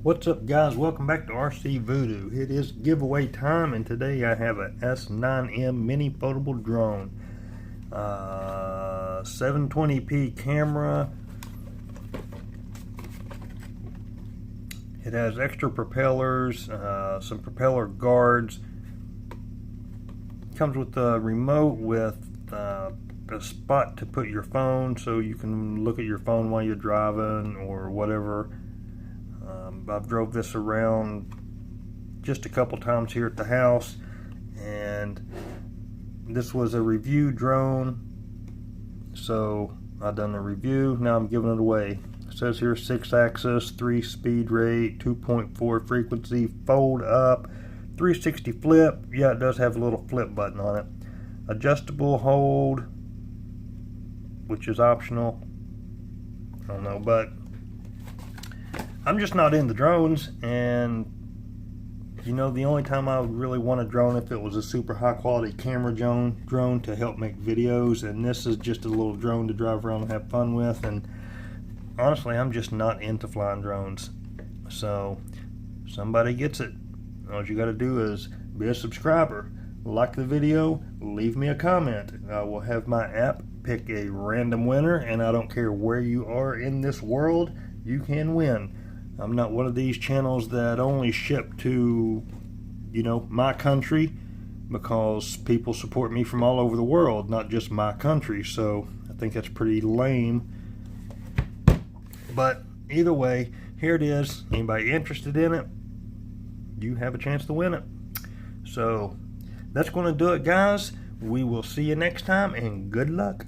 What's up, guys? Welcome back to RC Voodoo. It is giveaway time, and today I have a S9M mini foldable drone, 720p camera. It has extra propellers, some propeller guards. Comes with a remote with a spot to put your phone, so you can look at your phone while you're driving or whatever. I've drove this around just a couple times here at the house, and this was a review drone, so I've done a review. Now I'm giving it away. It says here 6-axis, 3 speed rate, 2.4 frequency, fold up, 360 flip. Yeah, it does have a little flip button on it. Adjustable hold, which is optional. I don't know, but I'm just not into drones, and you know, the only time I would really want a drone if it was a super high quality camera drone to help make videos, and this is just a little drone to drive around and have fun with. And honestly, I'm just not into flying drones. So somebody gets it. All you got to do is be a subscriber, like the video, leave me a comment. I will have my app pick a random winner, and I don't care where you are in this world, you can win. I'm not one of these channels that only ship to, you know, my country, because people support me from all over the world, not just my country. So I think that's pretty lame. But either way, here it is. Anybody interested in it, you have a chance to win it. So that's going to do it, guys. We will see you next time, and good luck.